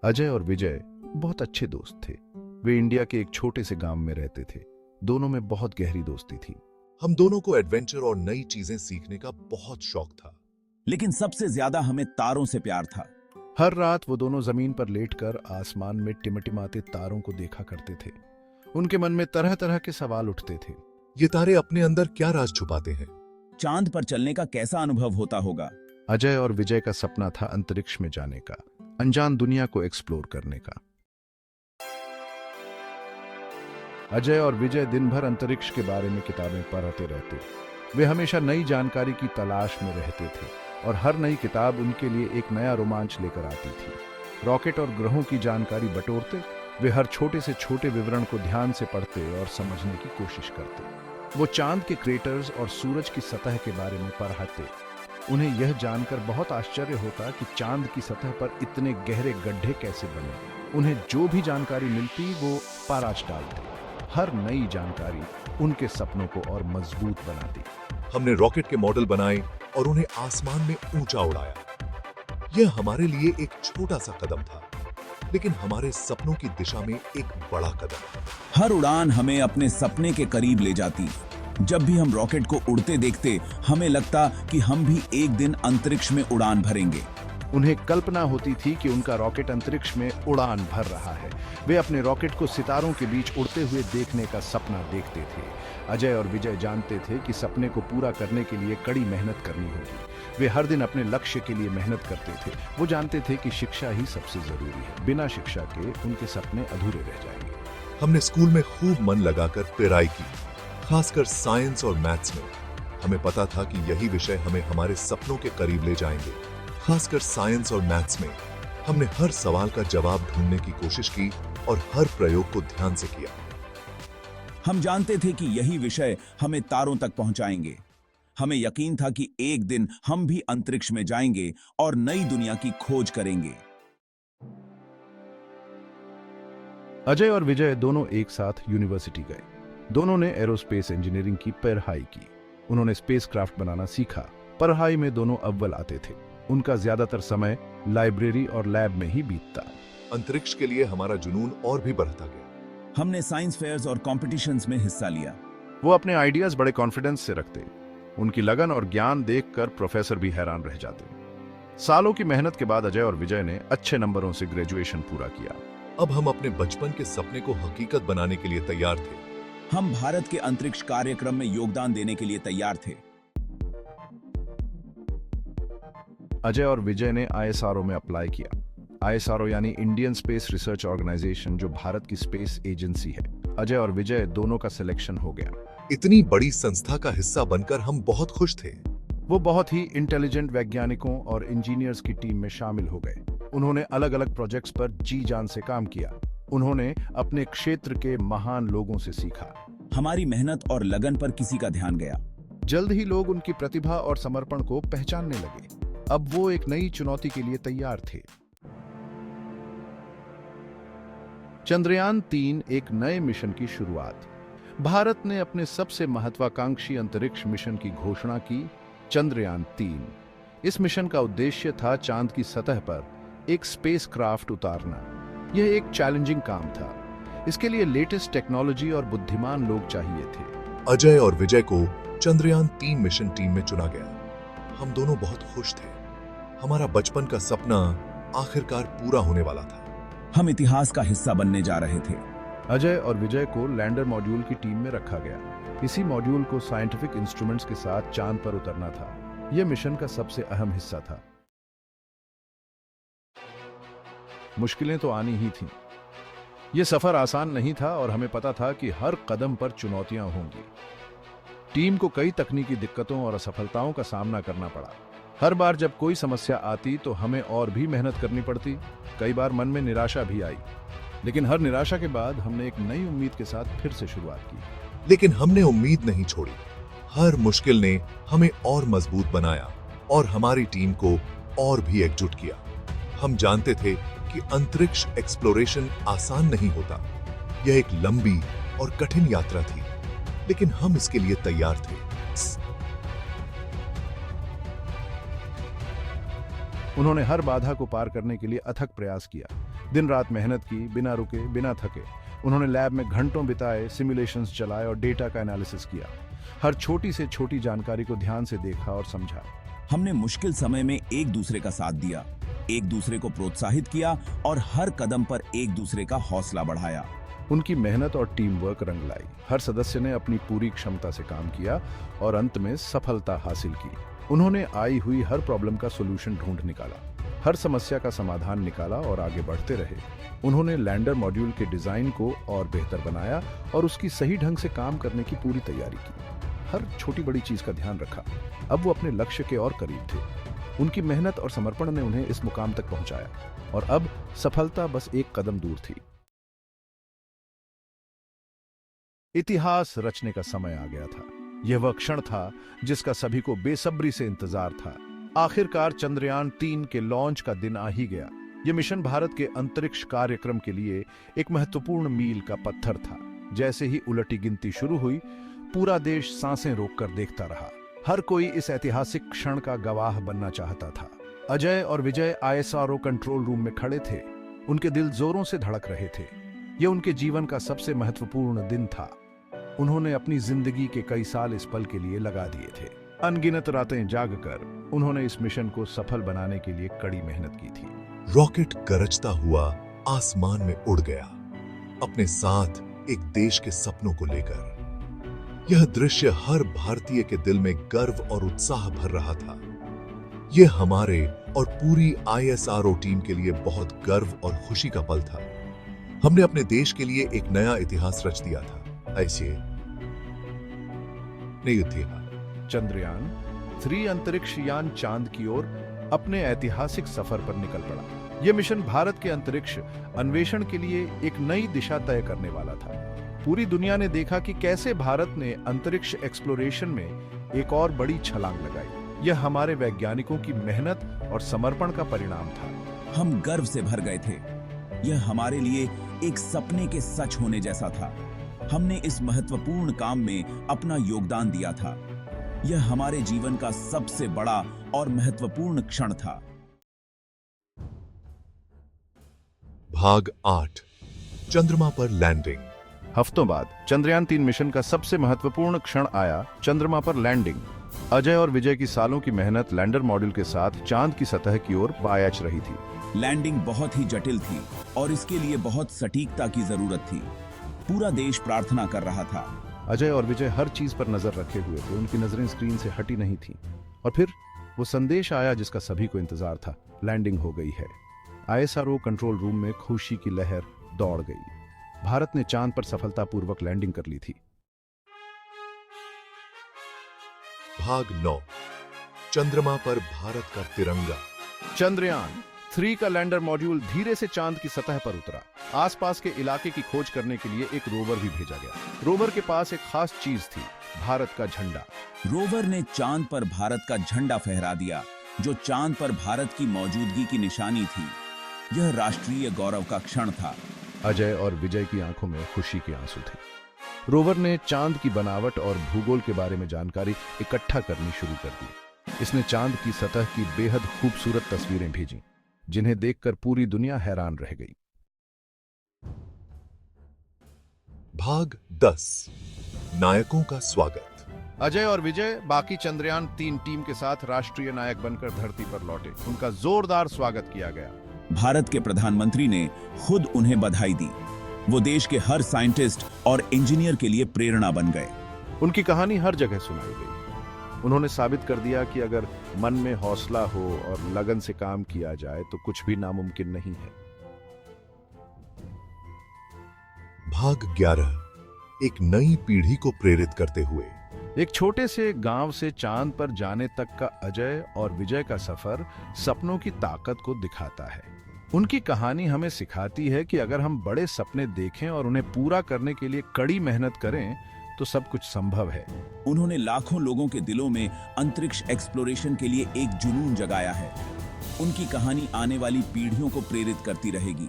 अजय और विजय बहुत अच्छे दोस्त थे। वे इंडिया के एक छोटे से गांव में रहते थे। दोनों में बहुत गहरी दोस्ती थी। हम दोनों को एडवेंचर और नई चीजें सीखने का बहुत शौक था। लेकिन सबसे ज्यादा हमें तारों से प्यार था। हर रात वो दोनों जमीन पर लेटकर आसमान में टिमटिमाते तारों को देखा करते थे। उनके मन में तरह तरह के सवाल उठते थे। ये तारे अपने अंदर क्या राज छुपाते हैं? चांद पर चलने का कैसा अनुभव होता होगा? अजय और विजय का सपना था अंतरिक्ष में जाने का, अनजान दुनिया को एक्सप्लोर करने का। अजय और विजय दिन भर अंतरिक्ष के बारे में किताबें पढ़ते रहते। वे हमेशा नई जानकारी की तलाश में रहते थे और हर नई किताब उनके लिए एक नया रोमांच लेकर आती थी। रॉकेट और ग्रहों की जानकारी बटोरते, वे हर छोटे से छोटे विवरण को ध्यान से पढ़ते और समझने की कोशिश करते। वो चांद के क्रेटर्स और सूरज की सतह के बारे में पढ़ते। उन्हें यह जानकर बहुत आश्चर्य होता कि चांद की सतह पर इतने गहरे गड्ढे कैसे बने। उन्हें जो भी जानकारी मिलती वो पाराच डालते। हर नई जानकारी उनके सपनों को और मजबूत बनाती। हमने रॉकेट के मॉडल बनाए और उन्हें आसमान में ऊंचा उड़ाया। यह हमारे लिए एक छोटा सा कदम था, लेकिन हमारे सपनों की दिशा में एक बड़ा कदम। हर उड़ान हमें अपने सपने के करीब ले जाती। जब भी हम रॉकेट को उड़ते देखते, हमें लगता कि हम भी एक दिन अंतरिक्ष में उड़ान भरेंगे। उन्हें कल्पना होती थी कि उनका रॉकेट अंतरिक्ष में उड़ान भर रहा है। वे अपने रॉकेट को सितारों के बीच उड़ते हुए देखने का सपना देखते थे। अजय और विजय जानते थे कि सपने को पूरा करने के लिए कड़ी मेहनत करनी होगी। वे हर दिन अपने लक्ष्य के लिए मेहनत करते थे। वो जानते थे कि शिक्षा ही सबसे जरूरी है। बिना शिक्षा के उनके सपने अधूरे रह जाएंगे। हमने स्कूल में खूब मन लगाकर पढ़ाई की, खासकर साइंस और मैथ्स में। हमें पता था कि यही विषय हमें हमारे सपनों के करीब ले जाएंगे। खासकर साइंस और मैथ्स में हमने हर सवाल का जवाब ढूंढने की कोशिश की और हर प्रयोग को ध्यान से किया। हम जानते थे कि यही विषय हमें तारों तक पहुंचाएंगे। हमें यकीन था कि एक दिन हम भी अंतरिक्ष में जाएंगे और नई दुनिया की खोज करेंगे। अजय और विजय दोनों एक साथ यूनिवर्सिटी गए। दोनों ने एरोस्पेस इंजीनियरिंग की पढ़ाई की। उन्होंने स्पेसक्राफ्ट बनाना सीखा। पढ़ाई में दोनों अव्वल आते थे। उनका ज्यादातर समय लाइब्रेरी और लैब में ही बीतता। अंतरिक्ष के लिए हमारा जुनून और भी बढ़ता गया। हमने साइंस फेयर्स और कॉम्पिटिशन्स में हिस्सा लिया। वो अपने आइडियाज बड़े कॉन्फिडेंस से रखते। उनकी लगन और ज्ञान देखकर प्रोफेसर भी हैरान रह जाते। सालों की मेहनत के बाद अजय और विजय ने अच्छे नंबरों से ग्रेजुएशन पूरा किया। अब हम अपने बचपन के सपने को हकीकत बनाने के लिए तैयार थे। हम भारत के अंतरिक्ष कार्यक्रम में योगदान देने के लिए तैयार थे। अजय और विजय ने आईएसआरओ में अप्लाई किया। आईएसआरओ यानी इंडियन स्पेस रिसर्च ऑर्गेनाइजेशन, जो भारत की स्पेस एजेंसी है। अजय और विजय दोनों का सिलेक्शन हो गया। इतनी बड़ी संस्था का हिस्सा बनकर हम बहुत खुश थे। वो बहुत ही इंटेलिजेंट वैज्ञानिकों और इंजीनियर्स की टीम में शामिल हो गए। उन्होंने अलग अलग प्रोजेक्ट्स पर जी जान से काम किया। उन्होंने अपने क्षेत्र के महान लोगों से सीखा। हमारी मेहनत और लगन पर किसी का ध्यान गया। जल्द ही लोग उनकी प्रतिभा और समर्पण को पहचानने लगे। अब वो एक नई चुनौती के लिए तैयार थे। चंद्रयान 3 एक नए मिशन की शुरुआत। भारत ने अपने सबसे महत्वाकांक्षी अंतरिक्ष मिशन की घोषणा की, चंद्रयान 3। इस मिशन का उद्देश्य था चांद की सतह पर एक स्पेसक्राफ्ट उतारना। यह एक चैलेंजिंग काम था। इसके लिए लेटेस्ट टेक्नोलॉजी और बुद्धिमान लोग चाहिए थे। अजय और विजय को चंद्रयान 3 मिशन टीम में चुना गया। हम दोनों बहुत खुश थे। हमारा बचपन का सपना आखिरकार पूरा होने वाला था। हम इतिहास का हिस्सा बनने जा रहे थे। अजय और विजय को लैंडर मॉड्यूल की टीम में रखा गया। इसी मॉड्यूल को साइंटिफिक इंस्ट्रूमेंट्स के साथ चांद पर उतरना था। यह मिशन का सबसे अहम हिस्सा था। मुश्किलें तो आनी ही थीं। यह सफर आसान नहीं था और हमें पता था कि हर कदम पर चुनौतियां होंगी। टीम को कई तकनीकी दिक्कतों और असफलताओं का सामना करना पड़ा। हर बार जब कोई समस्या आती तो हमें और भी मेहनत करनी पड़ती। कई बार मन में निराशा भी आई, लेकिन हर निराशा के बाद हमने एक नई उम्मीद के साथ फिर से शुरुआत की। लेकिन हमने उम्मीद नहीं छोड़ी। हर मुश्किल ने हमें और मजबूत बनाया और हमारी टीम को और भी एकजुट किया। हम जानते थे कि अंतरिक्ष एक्सप्लोरेशन आसान नहीं होता। यह एक लंबी और कठिन यात्रा थी, लेकिन हम इसके लिए तैयार थे। उन्होंने हर बाधा को पार करने के लिए अथक प्रयास किया। दिन रात मेहनत की, बिना रुके, बिना थके। उन्होंने लैब में घंटों बिताए, सिमुलेशंस चलाए और डेटा का एनालिसिस किया। हर छोटी से छोटी जानकारी को ध्यान से देखा और समझा। हमने मुश्किल समय में एक दूसरे का साथ दिया, एक दूसरे को प्रोत्साहित किया और हर कदम पर एक दूसरे का हौसला बढ़ाया। उनकी मेहनत और टीम वर्क रंग लाई। हर सदस्य ने अपनी पूरी क्षमता से काम किया और अंत में सफलता हासिल की। उन्होंने आई हुई हर प्रॉब्लम का सॉल्यूशन ढूंढ निकाला, हर समस्या का समाधान निकाला और आगे बढ़ते रहे। उन्होंने लैंडर मॉड्यूल के डिजाइन को और बेहतर बनाया और उसकी सही ढंग से काम करने की पूरी तैयारी की। हर छोटी बड़ी चीज का ध्यान रखा। अब वो अपने लक्ष्य के और करीब थे। उनकी मेहनत और समर्पण ने उन्हें इस मुकाम तक पहुंचाया और अब सफलता बस एक कदम दूर थी। इतिहास रचने का समय आ गया था। यह वह क्षण था जिसका सभी को बेसब्री से इंतजार था। आखिरकार चंद्रयान 3 के लॉन्च का दिन आ ही गया। यह मिशन भारत के अंतरिक्ष कार्यक्रम के लिए एक महत्वपूर्ण मील का पत्थर था। जैसे ही उलटी गिनती शुरू हुई, पूरा देश सांसें रोककर देखता रहा। हर कोई इस ऐतिहासिक क्षण का गवाह बनना चाहता था। अजय और विजय ISRO कंट्रोल रूम में खड़े थे। उनके दिल जोरों से धड़क रहे थे। यह उनके जीवन का सबसे महत्वपूर्ण दिन था। उन्होंने अपनी जिंदगी के कई साल इस पल के लिए लगा दिए थे। अनगिनत रातें जागकर उन्होंने इस मिशन को सफल बनाने के लिए कड़ी मेहनत की थी। रॉकेट गरजता हुआ आसमान में उड़ गया, अपने साथ एक देश के सपनों को लेकर। यह दृश्य हर भारतीय के दिल में गर्व और उत्साह भर रहा था। यह हमारे और पूरी ISRO टीम के लिए बहुत गर्व और खुशी का पल था। हमने अपने देश के लिए एक नया इतिहास रच दिया था। ऐसे नहीं इतिहास। चंद्रयान 3 अंतरिक्ष यान चांद की ओर अपने ऐतिहासिक सफर पर निकल पड़ा। यह मिशन भारत के अंतरिक्ष अन्वेषण के लिए एक नई दिशा तय करने वाला था। पूरी दुनिया ने देखा कि कैसे भारत ने अंतरिक्ष एक्सप्लोरेशन में एक और बड़ी छलांग लगाई। यह हमारे वैज्ञानिकों की मेहनत और समर्पण का परिणाम था। हम गर्व से भर गए थे। यह हमारे लिए एक सपने के सच होने जैसा था। हमने इस महत्वपूर्ण काम में अपना योगदान दिया था। यह हमारे जीवन का सबसे बड़ा और महत्वपूर्ण क्षण था। भाग 8, चंद्रमा पर लैंडिंग। हफ्तों बाद चंद्रयान 3 मिशन का सबसे महत्वपूर्ण क्षण आया, चंद्रमा पर लैंडिंग। अजय और विजय की सालों की मेहनत लैंडर मॉड्यूल के साथ चांद की सतह की ओर बायाच रही थी। लैंडिंग बहुत ही जटिल थी और इसके लिए बहुत सटीकता की जरूरत थी। पूरा देश प्रार्थना कर रहा था। अजय और विजय हर चीज पर नजर रखे हुए थे। उनकी नजरें स्क्रीन से हटी नहीं थीं। और फिर वो संदेश आया जिसका सभी को इंतजार था। लैंडिंग हो गई है। ISRO कंट्रोल रूम में खुशी की लहर दौड़ गई। भारत ने चांद पर सफलतापूर्वक लैंडिंग कर ली थी। भाग 9, चंद्रमा पर भारत का तिरंगा। चंद्रयान 3 का लैंडर मॉड्यूल धीरे से चांद की सतह पर उतरा। आसपास के इलाके की खोज करने के लिए एक रोवर भी भेजा गया। रोवर के पास एक खास चीज थी, भारत का झंडा। रोवर ने चांद पर भारत का झंडा फहरा दिया, जो चांद पर भारत की मौजूदगी की निशानी थी। यह राष्ट्रीय गौरव का क्षण था। अजय और विजय की आंखों में खुशी के आंसू थे। रोवर ने चांद की बनावट और भूगोल के बारे में जानकारी इकट्ठा करनी शुरू कर दी। इसने चांद की सतह की बेहद खूबसूरत तस्वीरें भेजी, जिन्हें देखकर पूरी दुनिया हैरान रह गई। भाग 10, नायकों का स्वागत। अजय और विजय बाकी चंद्रयान 3 टीम के साथ राष्ट्रीय नायक बनकर धरती पर लौटे। उनका जोरदार स्वागत किया गया। भारत के प्रधानमंत्री ने खुद उन्हें बधाई दी। वो देश के हर साइंटिस्ट और इंजीनियर के लिए प्रेरणा बन गए। उनकी कहानी हर जगह सुनाई गई। उन्होंने साबित कर दिया कि अगर मन में हौसला हो और लगन से काम किया जाए तो कुछ भी नामुमकिन नहीं है। भाग 11, एक नई पीढ़ी को प्रेरित करते हुए। एक छोटे से गांव से चांद पर जाने तक का अजय और विजय का सफर सपनों की ताकत को दिखाता है। उनकी कहानी हमें सिखाती है कि अगर हम बड़े सपने देखें और उन्हें पूरा करने के लिए कड़ी मेहनत करें तो सब कुछ संभव है। उन्होंने लाखों लोगों के दिलों में अंतरिक्ष एक्सप्लोरेशन के लिए एक जुनून जगाया है। उनकी कहानी आने वाली पीढ़ियों को प्रेरित करती रहेगी।